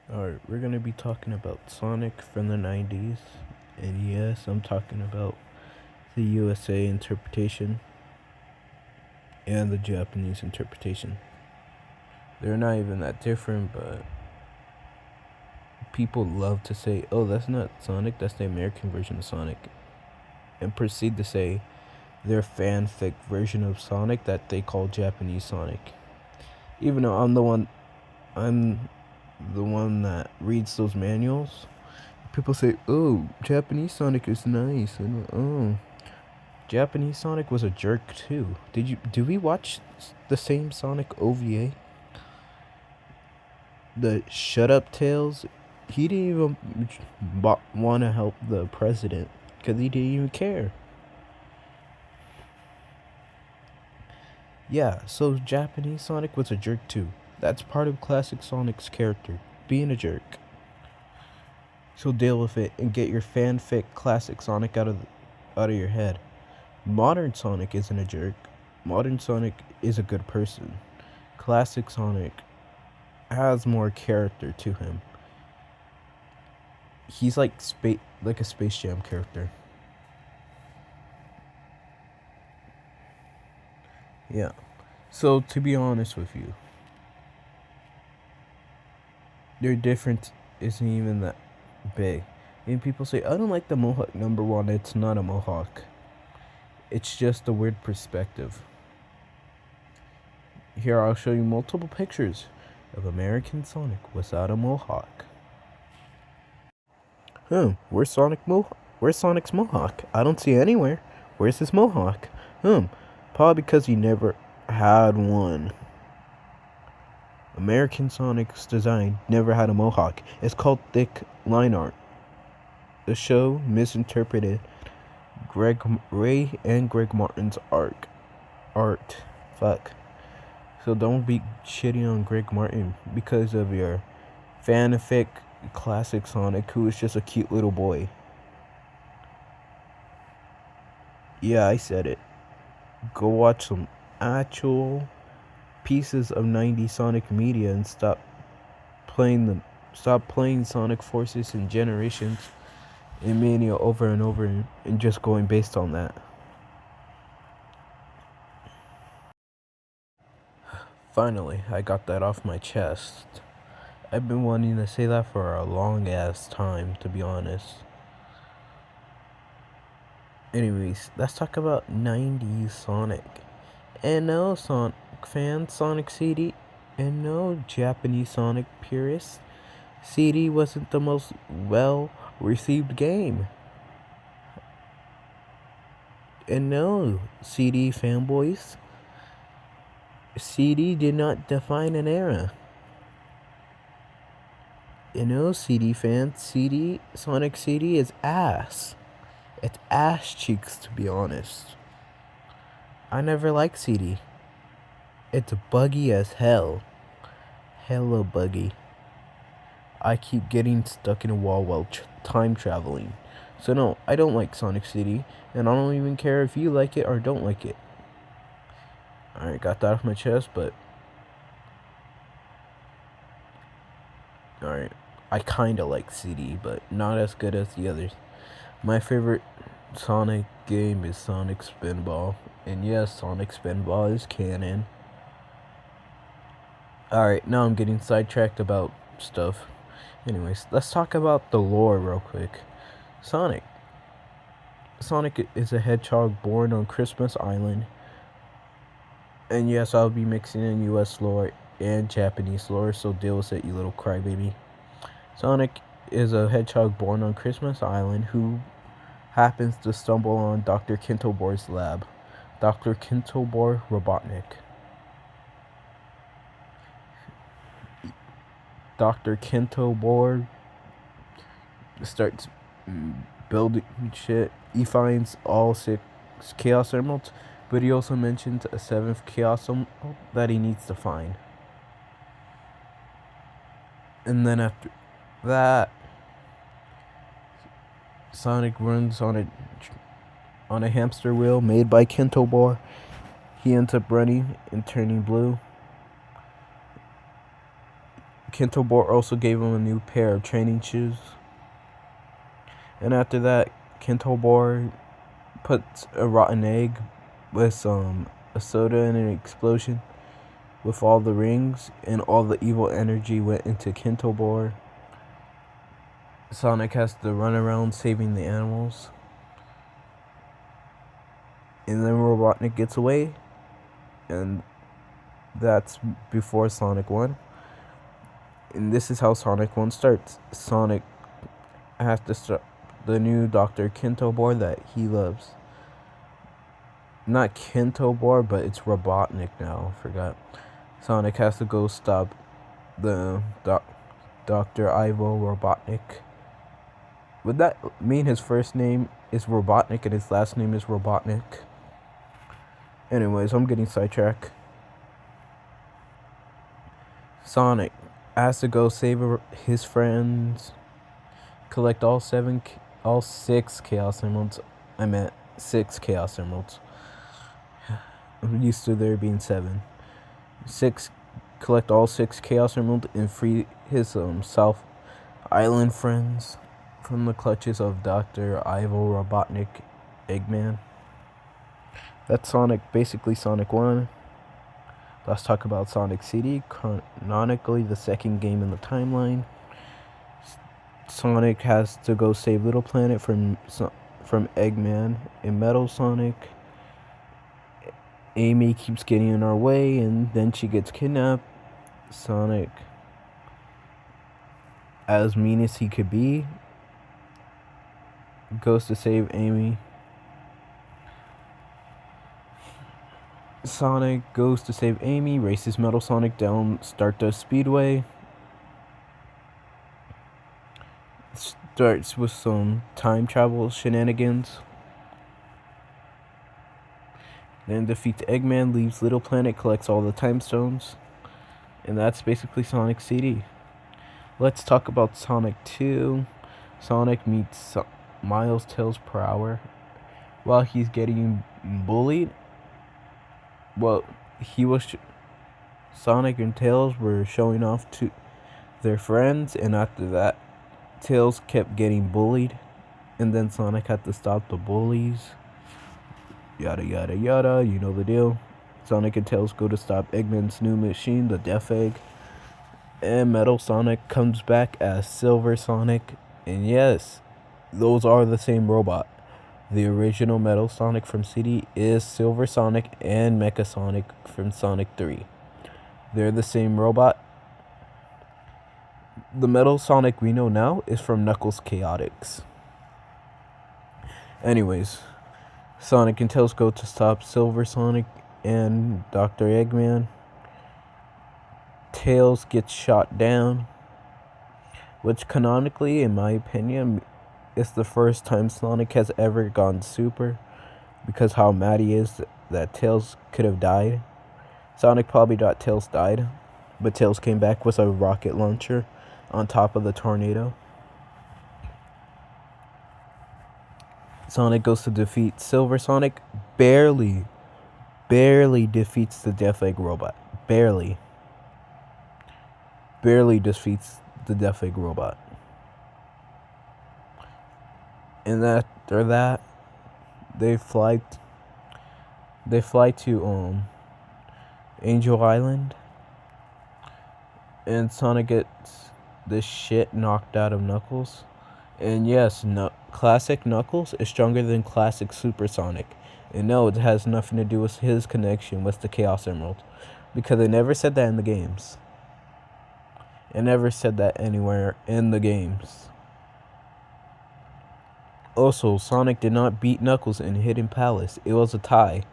Alright, we're gonna be talking about Sonic from the 90s. And yes, I'm talking about the USA interpretation and the Japanese interpretation. They're not even that different, but people love to say, oh, that's not Sonic, that's the American version of Sonic. And proceed to say their fanfic version of Sonic that they call Japanese Sonic. Even though I'm the one that reads those manuals. People say, "Oh, Japanese Sonic is nice," and Japanese Sonic was a jerk too. Did we watch the same Sonic OVA? The Shut Up Tales. He didn't even want to help the president because he didn't even care. Yeah, so Japanese Sonic was a jerk too. That's part of classic Sonic's character, being a jerk. So deal with it and get your fanfic classic Sonic out of your head. Modern Sonic isn't a jerk. Modern Sonic is a good person. Classic Sonic has more character to him. He's like a Space Jam character. Yeah. So to be honest with you, their difference isn't even that big. And people say, I don't like the Mohawk. Number one, it's not a Mohawk. It's just a weird perspective. Here, I'll show you multiple pictures of American Sonic without a Mohawk. Where's Sonic's Mohawk? I don't see anywhere. Where's his Mohawk? Probably because he never had one. American Sonic's design never had a Mohawk. It's called thick line art. The show misinterpreted Ray and Greg Martin's art. Fuck. So don't be shitting on Greg Martin because of your fanfic classic Sonic, who is just a cute little boy. Yeah, I said it. Go watch some actual pieces of 90s Sonic media and stop playing Sonic Forces and Generations and Mania over and over and just going based on that. Finally, I got that off my chest. I've been wanting to say that for a long ass time, to be honest. Anyways, let's talk about 90s Sonic. And no, Sonic fans, Sonic CD, and no, Japanese Sonic purists, CD wasn't the most well received game. And no, CD fanboys, CD did not define an era. And no, CD fans, Sonic CD is ass. It's ass cheeks, to be honest. I never liked CD. It's buggy as hell. Hella buggy. I keep getting stuck in a wall while time traveling. So no, I don't like Sonic CD, and I don't even care if you like it or don't like it. Alright, got that off my chest, but... Alright, I kinda like CD, but not as good as the others. My favorite Sonic game is Sonic Spinball. And yes, Sonic Spinball is canon. Alright, now I'm getting sidetracked about stuff. Anyways, let's talk about the lore real quick. Sonic is a hedgehog born on Christmas Island. And yes, I'll be mixing in US lore and Japanese lore, so deal with it, you little crybaby. Sonic is a hedgehog born on Christmas Island who happens to stumble on Dr. Kintobor's lab. Dr. Kintobor Robotnik. Dr. Kintobor starts building shit. He finds all 6 Chaos Emeralds, but he also mentions a 7th Chaos Emerald that he needs to find. And then after that, Sonic runs on a hamster wheel made by Kintobor. He ends up running and turning blue. Kintobor also gave him a new pair of training shoes. And after that, Kintobor puts a rotten egg with a soda and an explosion with all the rings, and all the evil energy went into Kintobor. Sonic has to run around saving the animals. And then Robotnik gets away, and that's before Sonic 1. And this is how Sonic 1 starts. Sonic has to start the new Dr. Kintobor that he loves. Not Kintobor, but it's Robotnik now. I forgot. Sonic has to go stop the Dr. Ivo Robotnik. Would that mean his first name is Robotnik and his last name is Robotnik? Anyways, I'm getting sidetracked. Sonic has to go save his friends, collect all 6 Chaos Emeralds. I meant 6 Chaos Emeralds. I'm used to there being 7. Collect all 6 Chaos Emeralds and free his South Island friends from the clutches of Dr. Ivo Robotnik Eggman. That's basically Sonic 1. Let's talk about Sonic CD, canonically the second game in the timeline. Sonic has to go save Little Planet from Eggman and Metal Sonic. Amy keeps getting in our way, and then she gets kidnapped. Sonic, as mean as he could be, goes to save Amy. Sonic goes to save Amy, races Metal Sonic down Stardust Speedway. Starts with some time travel shenanigans. Then defeats Eggman, leaves Little Planet, collects all the time stones. And that's basically Sonic CD. Let's talk about Sonic 2. Sonic meets Miles Tails per hour while he's getting bullied. Well, Sonic and Tails were showing off to their friends, and after that, Tails kept getting bullied, and then Sonic had to stop the bullies. Yada yada yada, you know the deal. Sonic and Tails go to stop Eggman's new machine, the Death Egg, and Metal Sonic comes back as Silver Sonic, and yes, those are the same robot. The original Metal Sonic from CD is Silver Sonic and Mecha Sonic from Sonic 3. They're the same robot. The Metal Sonic we know now is from Knuckles Chaotix. Anyways, Sonic and Tails go to stop Silver Sonic and Dr. Eggman. Tails gets shot down, which canonically, in my opinion, is the first time Sonic has ever gone super, because how mad he is that Tails could have died. Sonic probably thought Tails died, but Tails came back with a rocket launcher on top of the tornado. Sonic goes to defeat Silver Sonic, barely defeats the Death Egg robot. Barely defeats the Death Egg robot. And after that, they fly to Angel Island, and Sonic gets the shit knocked out of Knuckles. And yes, classic Knuckles is stronger than classic Super Sonic. And no, it has nothing to do with his connection with the Chaos Emerald, because they never said that in the games. It never said that anywhere in the games. Also, Sonic did not beat Knuckles in Hidden Palace. It was a tie.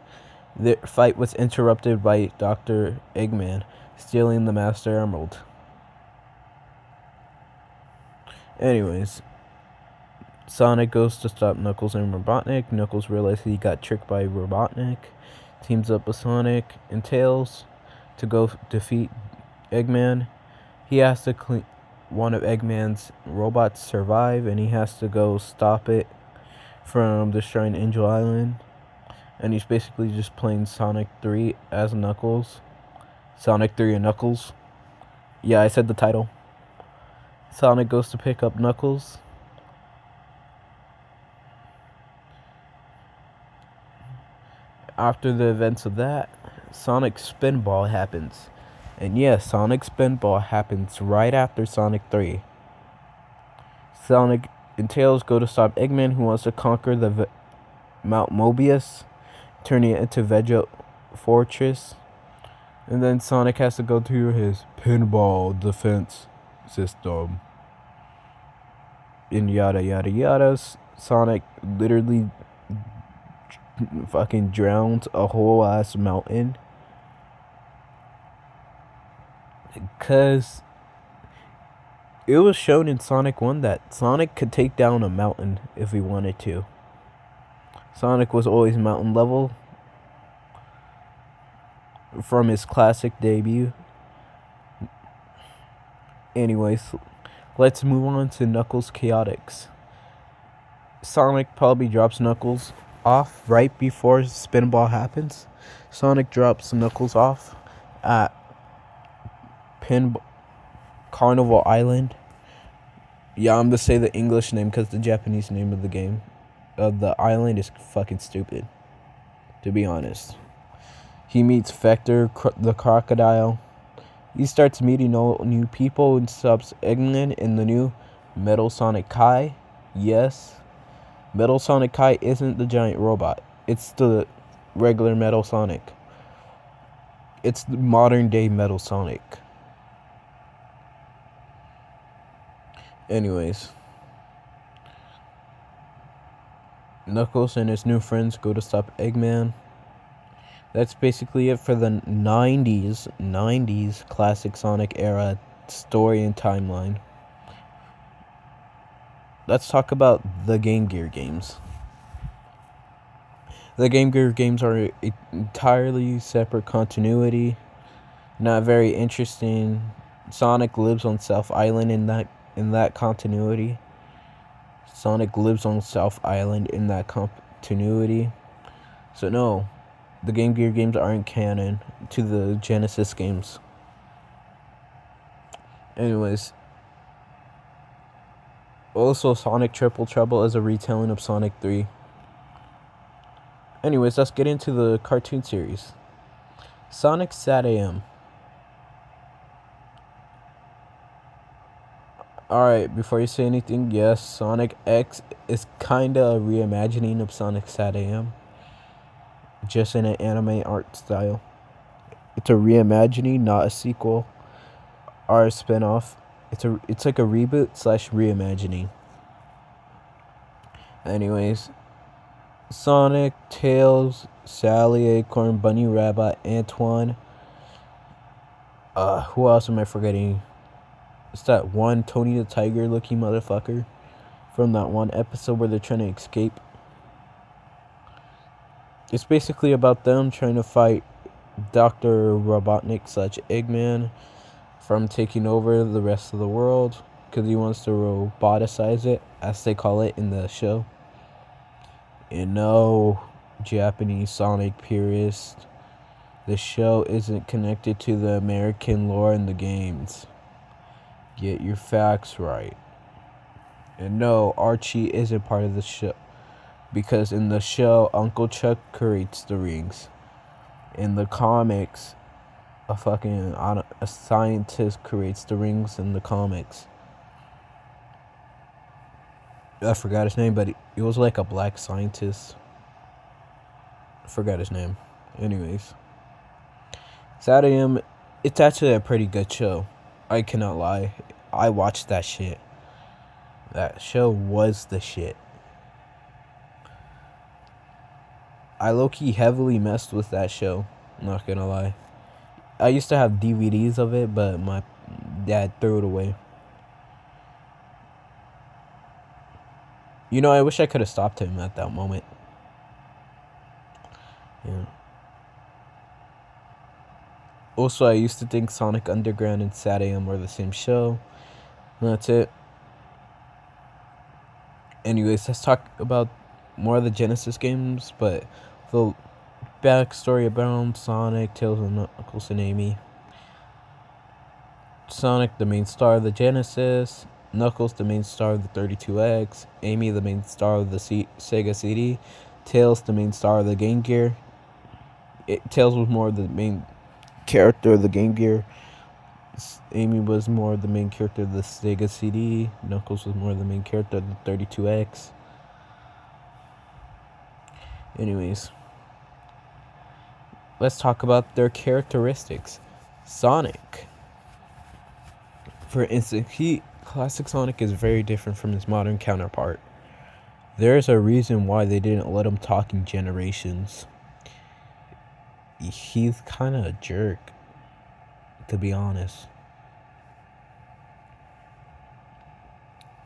The fight was interrupted by Dr. Eggman stealing the Master Emerald. Anyways, Sonic goes to stop Knuckles and Robotnik. Knuckles realizes he got tricked by Robotnik. Teams up with Sonic and Tails to go defeat Eggman. He has to clean one of Eggman's robots survive, and he has to go stop it from destroying Angel Island. And he's basically just playing Sonic 3 as Knuckles. Sonic 3 and Knuckles. Yeah, I said the title. Sonic goes to pick up Knuckles. After the events of that, Sonic Spinball happens. And yes, Sonic Spinball happens right after Sonic 3. Sonic and Tails go to stop Eggman, who wants to conquer the Mount Mobius, turning it into Vegeta Fortress. And then Sonic has to go through his pinball defense system. And yada yada yada. Sonic literally fucking drowns a whole ass mountain. Because it was shown in Sonic 1 that Sonic could take down a mountain if he wanted to. Sonic was always mountain level from his classic debut. Anyways, let's move on to Knuckles Chaotix. Sonic probably drops Knuckles off right before Spinball happens. Sonic drops Knuckles off at Carnival Island. Yeah, I'm gonna say the English name because the Japanese name of the game, of the island, is fucking stupid, to be honest. He meets Vector, the crocodile. He starts meeting all new people and stops Eggman in the new Metal Sonic Kai. Yes, Metal Sonic Kai isn't the giant robot. It's the regular Metal Sonic. It's the modern day Metal Sonic. Anyways, Knuckles and his new friends go to stop Eggman. That's basically it for the 90s classic Sonic era story and timeline. Let's talk about the Game Gear games. The Game Gear games are an entirely separate continuity. Not very interesting. Sonic lives on South Island in that continuity. Sonic lives on South Island in that continuity. So no, the Game Gear games aren't canon to the Genesis games. Anyways, also Sonic Triple Trouble is a retelling of Sonic 3. Anyways, let's get into the cartoon series. Sonic SatAM. Alright, before you say anything, yes, Sonic X is kinda a reimagining of Sonic SatAM, just in an anime art style. It's a reimagining, not a sequel or a spin-off. It's like a reboot / reimagining. Anyways, Sonic, Tails, Sally, Acorn, Bunny Rabbit, Antoine. Who else am I forgetting? It's that one Tony the Tiger looking motherfucker from that one episode where they're trying to escape. It's basically about them trying to fight Dr. Robotnik / Eggman from taking over the rest of the world because he wants to roboticize it, as they call it in the show. And no, Japanese Sonic purist, the show isn't connected to the American lore in the games. Get your facts right. And no, Archie isn't part of the show, because in the show, Uncle Chuck creates the rings. In the comics, a scientist creates the rings in the comics. I forgot his name, but it was like a black scientist. I forgot his name. Anyways, SatAM, it's actually a pretty good show. I cannot lie. I watched that shit. That show was the shit. I low-key heavily messed with that show. Not gonna lie. I used to have DVDs of it, but my dad threw it away. You know, I wish I could have stopped him at that moment. Yeah. Also, I used to think Sonic Underground and SatAM were the same show. And that's it. Anyways, let's talk about more of the Genesis games, but the backstory about Sonic, Tails, and Knuckles and Amy. Sonic, the main star of the Genesis. Knuckles, the main star of the 32X, Amy, the main star of the Sega CD, Tails, the main star of the Game Gear. Tails was more of the main character of the Game Gear. Amy was more of the main character of the Sega CD. Knuckles was more of the main character of the 32X. Anyways, let's talk about their characteristics. Sonic. For instance, classic Sonic is very different from his modern counterpart. There's a reason why they didn't let him talk in Generations. He's kind of a jerk, to be honest.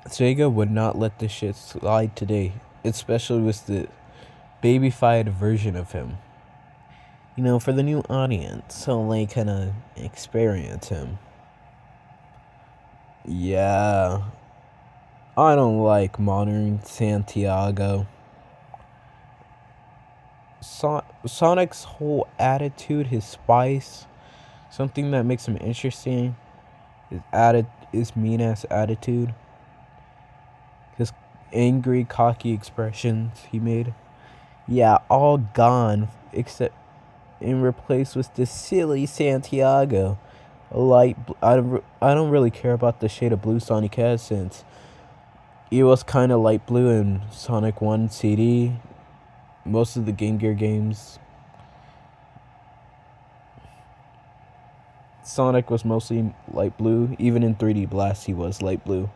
Sega would not let this shit slide today, especially with the babyfied version of him. You know, for the new audience, so they kind of experience him. Yeah, I don't like modern Santiago. Sonic's whole attitude, his spice, something that makes him interesting, his mean ass attitude, his angry, cocky expressions he made. Yeah, all gone except and replaced with this silly Santiago. I don't really care about the shade of blue Sonic has, since it was kind of light blue in Sonic 1 CD. Most of the Game Gear games, Sonic was mostly light blue. Even in 3D Blast, he was light blue.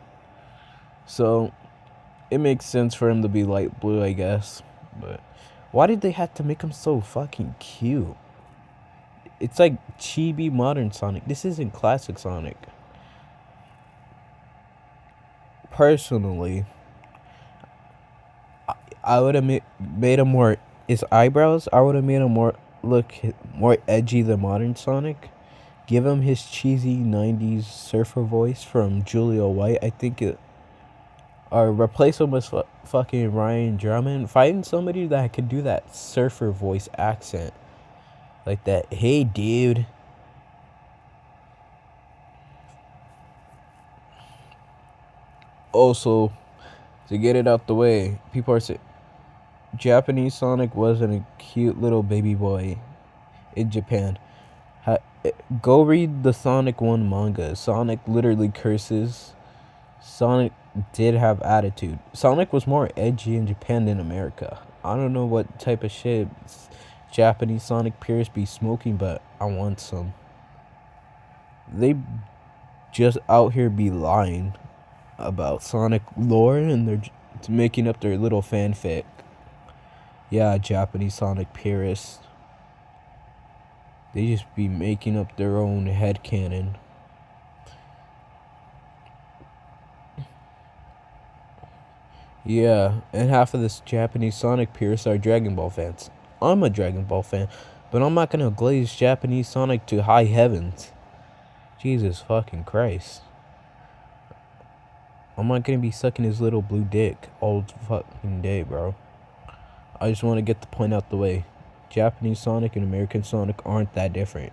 So it makes sense for him to be light blue, I guess. But why did they have to make him so fucking cute? It's like chibi modern Sonic. This isn't classic Sonic. Personally, I would have made him more, his eyebrows, I would have made him look more edgy than modern Sonic. Give him his cheesy 90s surfer voice from Julia White. I think it, or replace him with fucking Ryan Drummond. Find somebody that could do that surfer voice accent. Like that, hey dude. Also, to get it out the way, people are saying Japanese Sonic wasn't a cute little baby boy in Japan. Go read the Sonic 1 manga. Sonic literally curses. Sonic did have attitude. Sonic was more edgy in Japan than America. I don't know what type of shit Japanese Sonic peers be smoking, but I want some. They just out here be lying about Sonic lore, and they're making up their little fanfic. Yeah, Japanese Sonic purists. They just be making up their own headcanon. Yeah, and half of this Japanese Sonic purists are Dragon Ball fans. I'm a Dragon Ball fan, but I'm not gonna glaze Japanese Sonic to high heavens. Jesus fucking Christ. I'm not gonna be sucking his little blue dick all fucking day, bro. I just want to get the point out the way. Japanese Sonic and American Sonic aren't that different.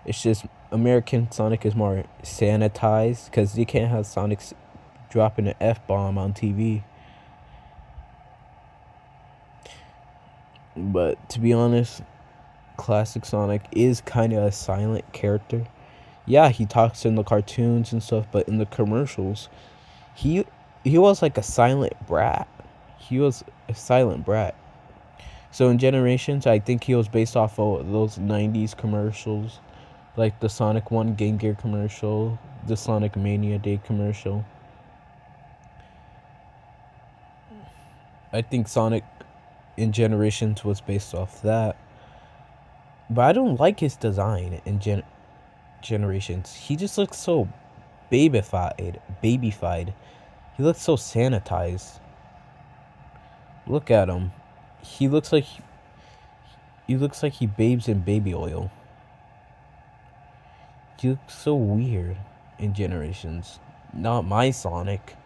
It's just American Sonic is more sanitized, because you can't have Sonic dropping an F-bomb on TV. But to be honest, classic Sonic is kind of a silent character. Yeah, he talks in the cartoons and stuff, but in the commercials, he was like a silent brat. He was a silent brat. So in Generations, I think he was based off of those 90s commercials, like the Sonic 1 Game Gear commercial, the Sonic Mania Day commercial. I think Sonic in Generations was based off that. But I don't like his design in Generations. He just looks so babyfied. He looks so sanitized. Look at him. He looks like he babes in baby oil. He looks so weird in Generations. Not my Sonic.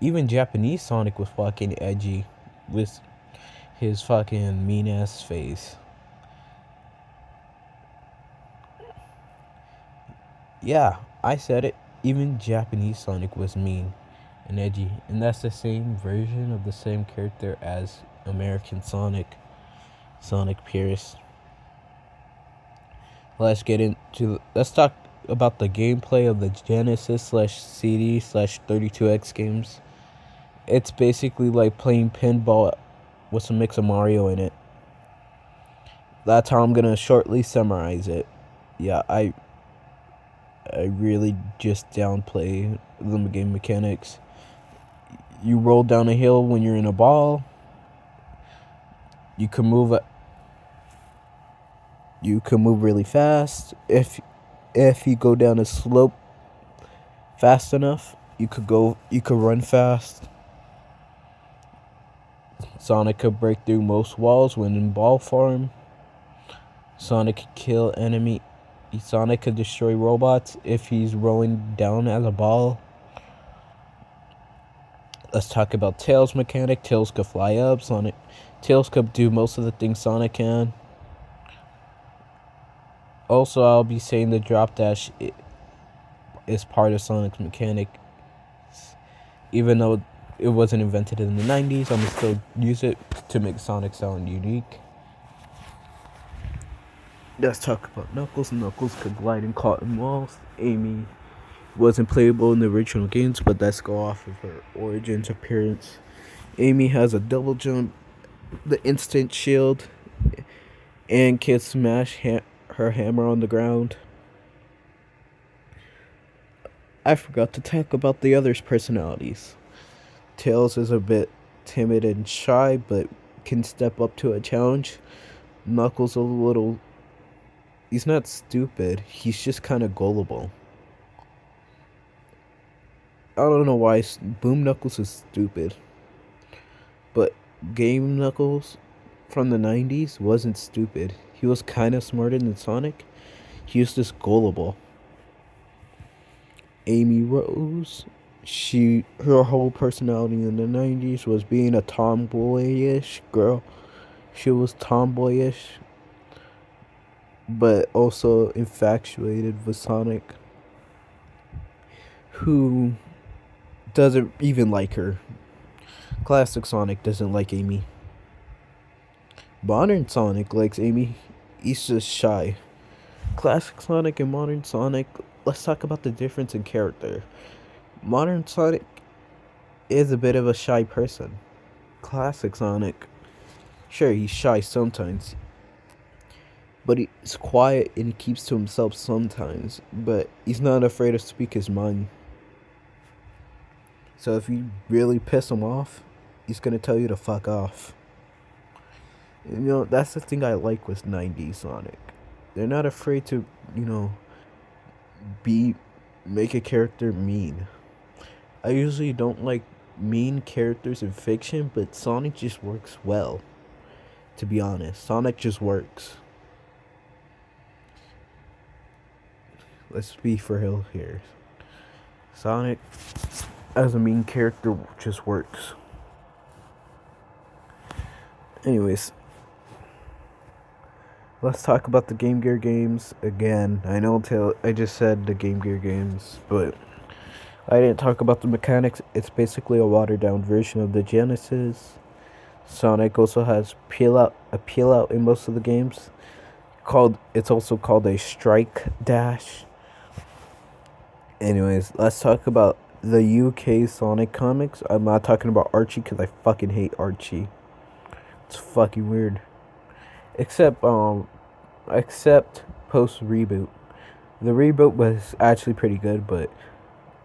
Even Japanese Sonic was fucking edgy with his fucking mean ass face. Yeah, I said it. Even Japanese Sonic was mean and edgy, and that's the same version of the same character as American Sonic, Sonic Pierce. Let's talk about the gameplay of the Genesis slash CD slash 32X games. It's basically like playing pinball with some mix of Mario in it. That's how I'm gonna shortly summarize it. Yeah, I really just downplay the game mechanics. You roll down a hill when you're in a ball. You can move really fast. If you go down a slope fast enough, you could run fast. Sonic could break through most walls when in ball form. Sonic could kill enemy. Sonic could destroy robots if he's rolling down as a ball. Let's talk about Tails' mechanic. Tails could fly up. Tails could do most of the things Sonic can. Also, I'll be saying the drop dash is part of Sonic's mechanic. Even though it wasn't invented in the 90s, I'm gonna still use it to make Sonic sound unique. Let's talk about Knuckles. Knuckles could glide and cotton walls. Amy wasn't playable in the original games, but let's go off of her origins appearance. Amy has a double jump, the instant shield, and can smash her hammer on the ground. I forgot to talk about the others' personalities. Tails is a bit timid and shy, but can step up to a challenge. Knuckles he's not stupid, he's just kind of gullible. I don't know why Boom Knuckles is stupid, but Game Knuckles from the 90s wasn't stupid. He was kind of smarter than Sonic. He was just gullible. Amy Rose, her whole personality in the 90s was being a tomboyish girl. She was tomboyish, but also infatuated with Sonic, who doesn't even like her. Classic Sonic doesn't like Amy. Modern Sonic likes Amy. He's just shy. Classic Sonic and modern Sonic, let's talk about the difference in character. Modern Sonic is a bit of a shy person. Classic Sonic, sure, he's shy sometimes, but he's quiet and he keeps to himself sometimes, but he's not afraid to speak his mind. So if you really piss him off, he's gonna tell you to fuck off. That's the thing I like with 90s Sonic. They're not afraid to, make a character mean. I usually don't like mean characters in fiction, but Sonic just works well. To be honest, Sonic just works. Let's be for real here. Sonic as a mean character just works. Anyways, let's talk about the Game Gear games again. I know I just said the Game Gear games, but I didn't talk about the mechanics. It's basically a watered down version of the Genesis. Sonic also has a peel out in most of the games. It's also called a strike dash. Anyways, let's talk about the UK Sonic comics. I'm not talking about Archie because I fucking hate Archie. It's fucking weird. Except post reboot. The reboot was actually pretty good, but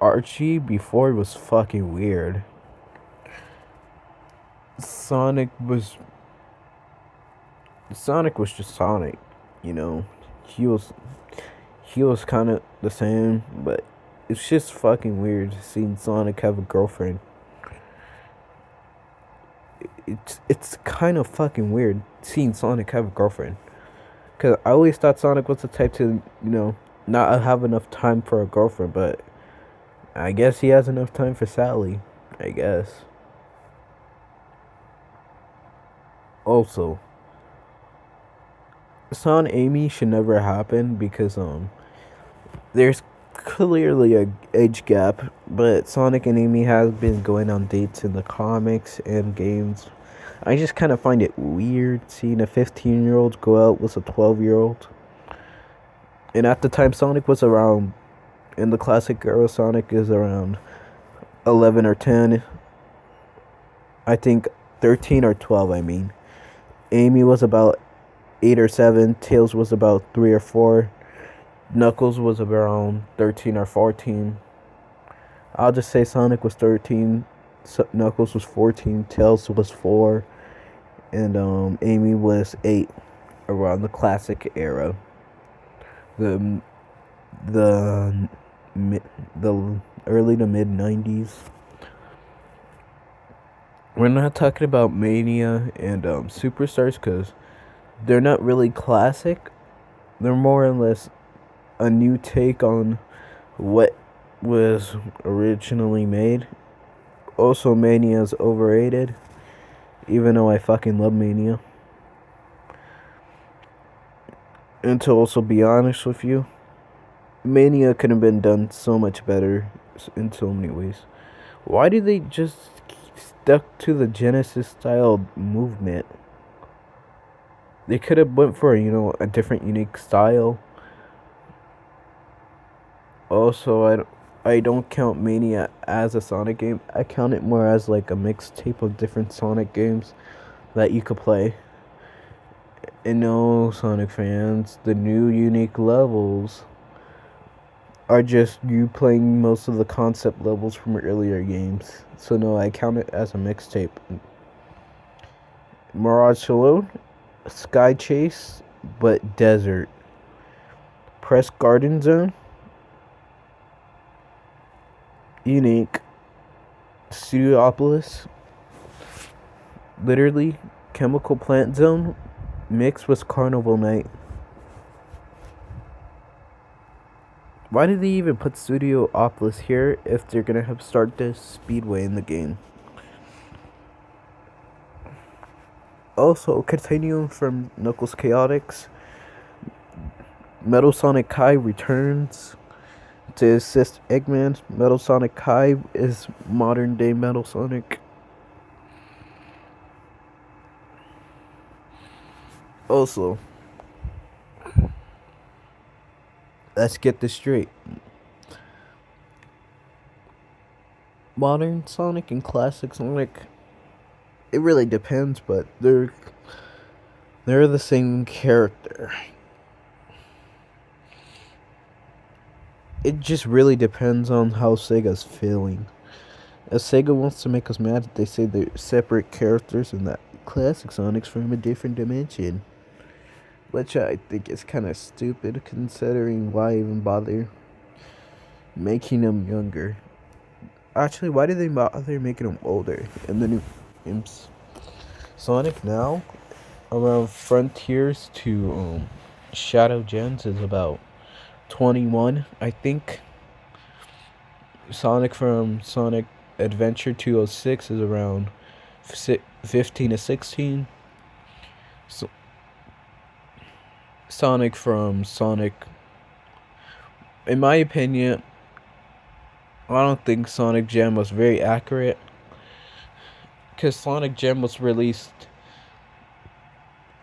Archie before was fucking weird. Sonic was just Sonic, He was kind of the same, but it's just fucking weird seeing Sonic have a girlfriend. It's kind of fucking weird seeing Sonic have a girlfriend. Because I always thought Sonic was the type to, not have enough time for a girlfriend, but I guess he has enough time for Sally, I guess. Also, Son Amy should never happen because, there's clearly a age gap, but Sonic and Amy have been going on dates in the comics and games. I just kind of find it weird seeing a 15-year-old go out with a 12-year-old. And at the time, Sonic was around, in the classic era, Sonic is around 11 or 10. I think 13 or 12, I mean. Amy was about 8 or 7. Tails was about 3 or 4. Knuckles was around 13 or 14. I'll just say Sonic was 13. Knuckles was 14. Tails was 4. And Amy was 8 around the classic era. The the the early to mid 90s. We're not talking about Mania and Superstars because they're not really classic. They're more or less a new take on what was originally made. Also, Mania is overrated, even though I fucking love Mania. And to also be honest with you, Mania could have been done so much better in so many ways. Why did they just keep stuck to the Genesis style movement? They could have went for, a different unique style. Also, I don't count Mania as a Sonic game. I count it more as like a mixtape of different Sonic games that you could play. And no, Sonic fans, the new unique levels are just you playing most of the concept levels from earlier games. So no, I count it as a mixtape. Mirage Saloon, Sky Chase, but desert. Press Garden Zone, unique. Studiopolis, literally. Chemical Plant Zone, mixed with Carnival Night. Why did they even put Studiopolis here if they're gonna have Stardust Speedway in the game? Also, continuing from Knuckles Chaotix, Metal Sonic Kai returns to assist Eggman. Metal Sonic Kai is modern day Metal Sonic. Also, let's get this straight. Modern Sonic and classic Sonic, it really depends, but they're the same character. It just really depends on how Sega's feeling. If Sega wants to make us mad, they say they're separate characters and that classic Sonic's from a different dimension. Which I think is kind of stupid considering why even bother making them younger. Actually, why did they bother making them older in the new games? Sonic now, around Frontiers to Shadow Gens, is about 21, I think. Sonic from Sonic Adventure 206 is around 15 to 16. So, Sonic from Sonic, in my opinion, I don't think Sonic Gem was very accurate. Because Sonic Gem was released,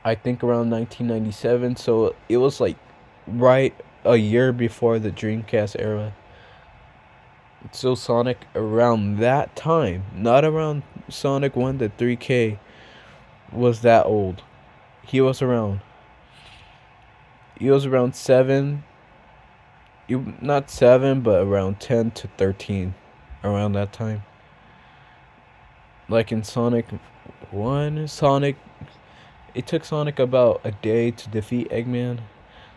I think, around 1997. So it was like right a year before the Dreamcast era. So Sonic around that time, not around Sonic 1 to 3K, was that old. He was around 7, not 7, but around 10 to 13, around that time. Like in Sonic 1, it took Sonic about a day to defeat Eggman.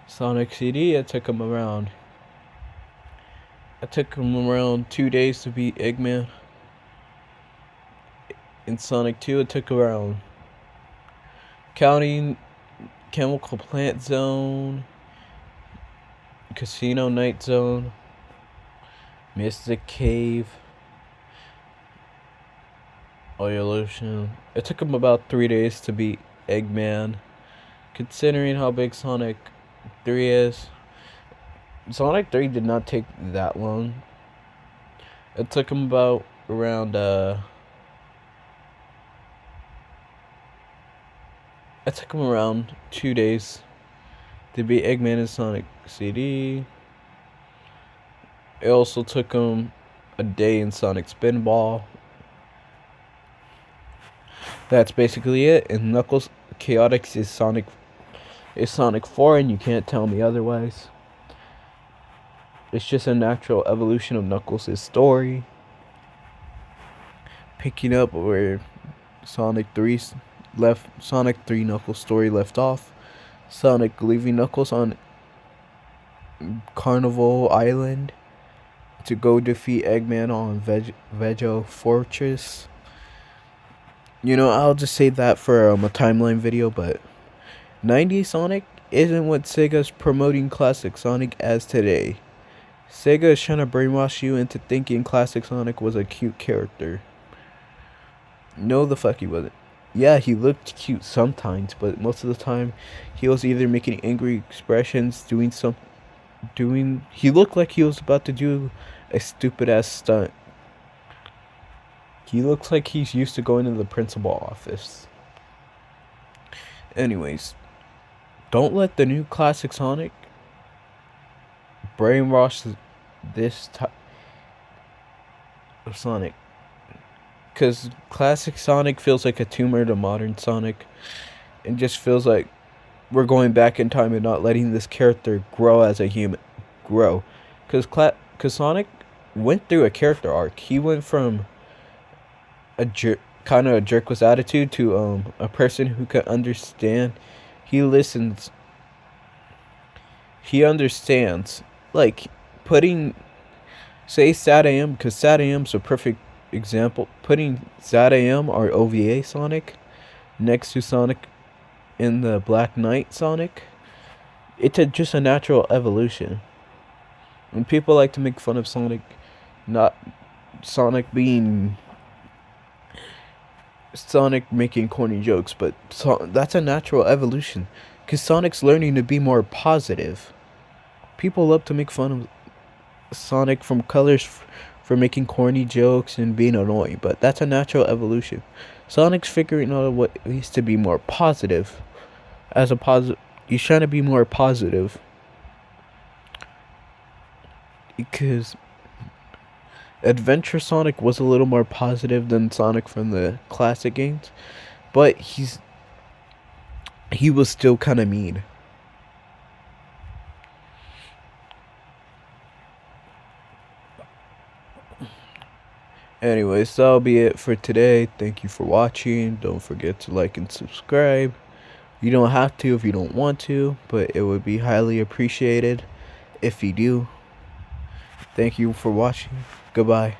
Sonic CD, it took him around 2 days to beat Eggman. In Sonic 2, it took around, counting Chemical Plant Zone, Casino Night Zone, Mystic Cave, Evolution. It took him about 3 days to beat Eggman. Considering how big Sonic 3 is, Sonic 3 did not take that long. It took him about around it took him around 2 days to beat Eggman and Sonic CD. It also took him a day in Sonic Spinball. That's basically it. And Knuckles Chaotix is Sonic 4, and you can't tell me otherwise. It's just a natural evolution of Knuckles' story, picking up where Sonic 3 Knuckles story left off. Sonic leaving Knuckles on Carnival Island to go defeat Eggman on Vejo Fortress. I'll just say that for a timeline video, but 90s Sonic isn't what Sega's promoting classic Sonic as today. Sega is trying to brainwash you into thinking classic Sonic was a cute character. No, the fuck he wasn't. Yeah, he looked cute sometimes, but most of the time he was either making angry expressions, he looked like he was about to do a stupid ass stunt. He looks like he's used to going to the principal office. Anyways, don't let the new classic Sonic brainwash this type of Sonic. Because classic Sonic feels like a tumor to modern Sonic. It just feels like we're going back in time and not letting this character grow as a human. Because Sonic went through a character arc. He went from kind of a jerkless attitude to a person who can understand. He listens. He understands. Like, say Sad AM, because Sad AM's a perfect example. Putting Sad AM or OVA Sonic next to Sonic in the Black Knight Sonic, it's just a natural evolution. And people like to make fun of Sonic making corny jokes, but that's a natural evolution, because Sonic's learning to be more positive. People love to make fun of Sonic from Colors for making corny jokes and being annoying, but that's a natural evolution. Sonic's figuring out what it is to be more positive. He's trying to be more positive, because Adventure Sonic was a little more positive than Sonic from the classic games, but he was still kind of mean. Anyways, that'll be it for today. Thank you for watching. Don't forget to like and subscribe. You don't have to if you don't want to, but it would be highly appreciated if you do. Thank you for watching. Goodbye.